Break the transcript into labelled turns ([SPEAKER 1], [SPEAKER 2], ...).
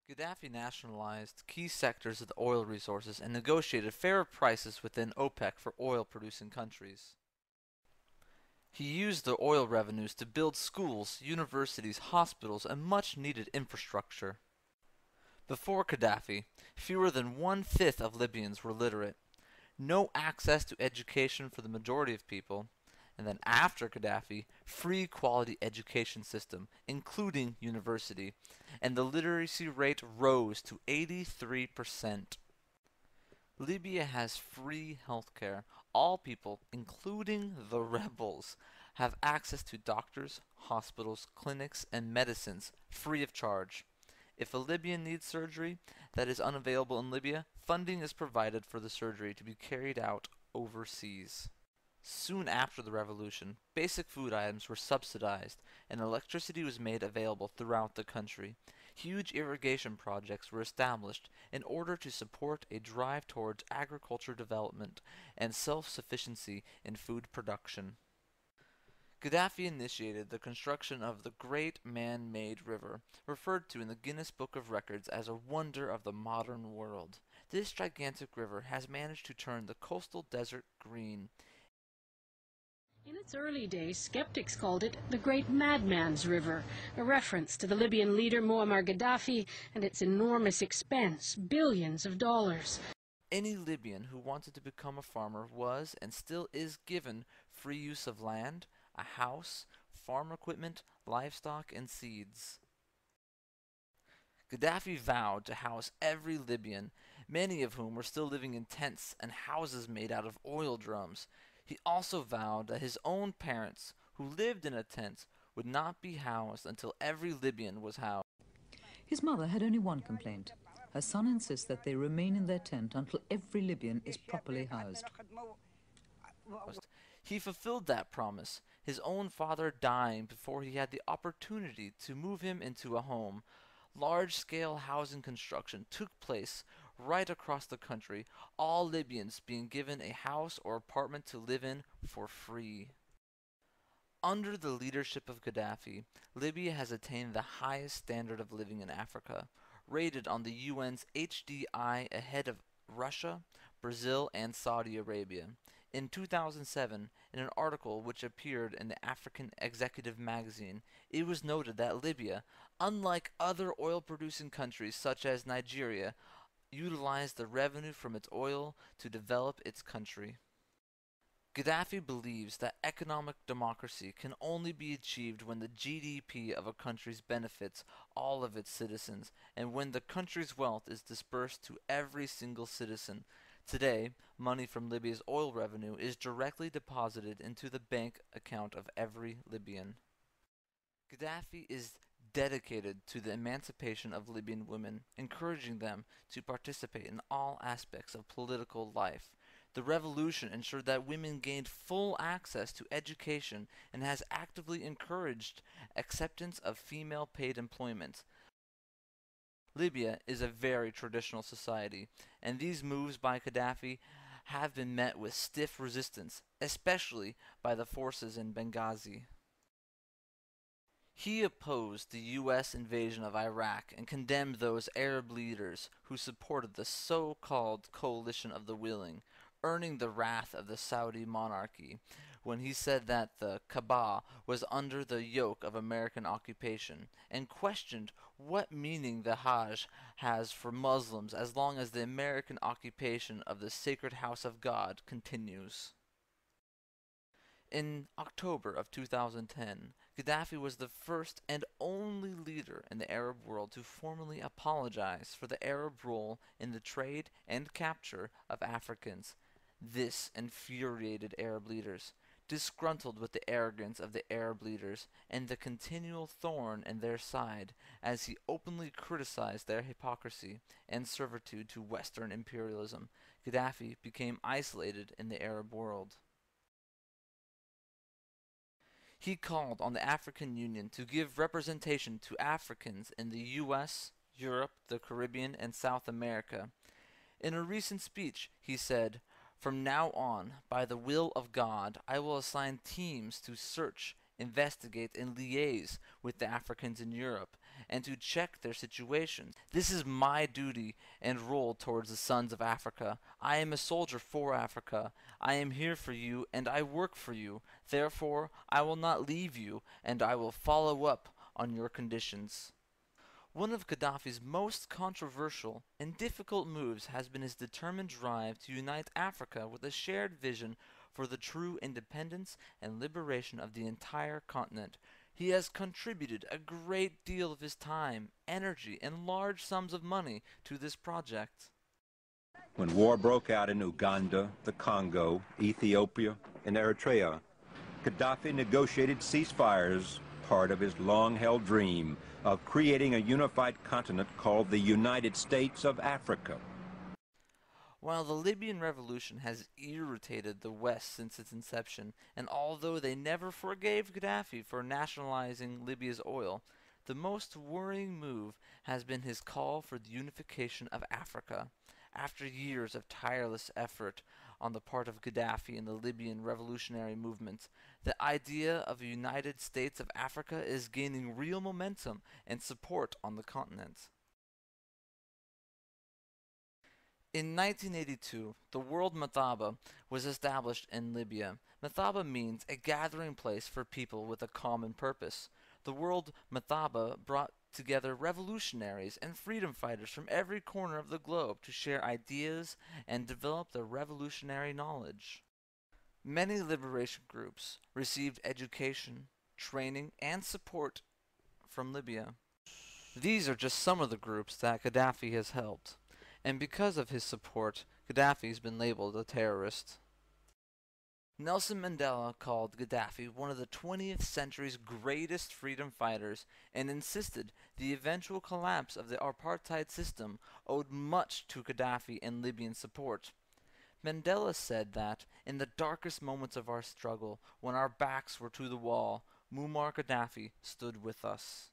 [SPEAKER 1] Gaddafi nationalized key sectors of the oil resources and negotiated fairer prices within OPEC for oil-producing countries. He used the oil revenues to build schools, universities, hospitals, and much-needed infrastructure. Before Gaddafi, fewer than one-fifth of Libyans were literate, no access to education for the majority of people, and then after Gaddafi, free quality education system, including university, and the literacy rate rose to 83%. Libya has free healthcare. All people, including the rebels, have access to doctors, hospitals, clinics, and medicines free of charge. If a Libyan needs surgery that is unavailable in Libya, funding is provided for the surgery to be carried out overseas. Soon after the revolution, basic food items were subsidized and electricity was made available throughout the country. Huge irrigation projects were established in order to support a drive towards agriculture development and self-sufficiency in food production. Gaddafi initiated the construction of the Great Man-Made River, referred to in the Guinness Book of Records as a wonder of the modern world. This gigantic river has managed to turn the coastal desert green.
[SPEAKER 2] In its early days, skeptics called it the Great Madman's River, a reference to the Libyan leader Muammar Gaddafi and its enormous expense, billions of dollars.
[SPEAKER 1] Any Libyan who wanted to become a farmer was and still is given free use of land, a house, farm equipment, livestock, and seeds. Gaddafi vowed to house every Libyan, many of whom were still living in tents and houses made out of oil drums. He also vowed that his own parents, who lived in a tent, would not be housed until every Libyan was housed.
[SPEAKER 3] His mother had only one complaint. Her son insists that they remain in their tent until every Libyan is properly housed.
[SPEAKER 1] He fulfilled that promise, his own father dying before he had the opportunity to move him into a home. Large-scale housing construction took place right across the country, all Libyans being given a house or apartment to live in for free. Under the leadership of Gaddafi, Libya has attained the highest standard of living in Africa, rated on the UN's HDI ahead of Russia, Brazil, and Saudi Arabia. In 2007, in an article which appeared in the African Executive magazine, it was noted that Libya, unlike other oil-producing countries such as Nigeria, utilized the revenue from its oil to develop its country. Gaddafi believes that economic democracy can only be achieved when the GDP of a country benefits all of its citizens, and when the country's wealth is dispersed to every single citizen. Today, money from Libya's oil revenue is directly deposited into the bank account of every Libyan. Gaddafi is dedicated to the emancipation of Libyan women, encouraging them to participate in all aspects of political life. The revolution ensured that women gained full access to education and has actively encouraged acceptance of female paid employment. Libya is a very traditional society, and these moves by Gaddafi have been met with stiff resistance, especially by the forces in Benghazi. He opposed the U.S. invasion of Iraq and condemned those Arab leaders who supported the so-called coalition of the willing, earning the wrath of the Saudi monarchy when he said that the Kaaba was under the yoke of American occupation, and questioned what meaning the Hajj has for Muslims as long as the American occupation of the sacred house of God continues. In October of 2010, Gaddafi was the first and only leader in the Arab world to formally apologize for the Arab role in the trade and capture of Africans. This infuriated Arab leaders, disgruntled with the arrogance of the Arab leaders and the continual thorn in their side, as he openly criticized their hypocrisy and servitude to Western imperialism. Gaddafi became isolated in the Arab world. He called on the African Union to give representation to Africans in the U.S., Europe, the Caribbean, and South America. In a recent speech, he said, "From now on, by the will of God, I will assign teams to search investigate, and liaise with the Africans in Europe, and to check their situations. This is my duty and role towards the sons of Africa. I am a soldier for Africa. I am here for you, and I work for you. Therefore, I will not leave you, and I will follow up on your conditions. One of Gaddafi's most controversial and difficult moves has been his determined drive to unite Africa with a shared vision for the true independence and liberation of the entire continent. He has contributed a great deal of his time, energy, and large sums of money to this project.
[SPEAKER 4] When war broke out in Uganda, the Congo, Ethiopia, and Eritrea, Gaddafi negotiated ceasefires, part of his long-held dream of creating a unified continent called the United States of Africa.
[SPEAKER 1] While the Libyan revolution has irritated the West since its inception, and although they never forgave Gaddafi for nationalizing Libya's oil, the most worrying move has been his call for the unification of Africa. After years of tireless effort on the part of Gaddafi and the Libyan revolutionary movement, the idea of a United States of Africa is gaining real momentum and support on the continent. In 1982, the World Mathaba was established in Libya. Mathaba means a gathering place for people with a common purpose. The World Mathaba brought together revolutionaries and freedom fighters from every corner of the globe to share ideas and develop their revolutionary knowledge. Many liberation groups received education, training, and support from Libya. These are just some of the groups that Gaddafi has helped, and because of his support, Gaddafi has been labeled a terrorist. Nelson Mandela called Gaddafi one of the 20th century's greatest freedom fighters and insisted the eventual collapse of the apartheid system owed much to Gaddafi and Libyan support. Mandela said that, in the darkest moments of our struggle, when our backs were to the wall, Muammar Gaddafi stood with us.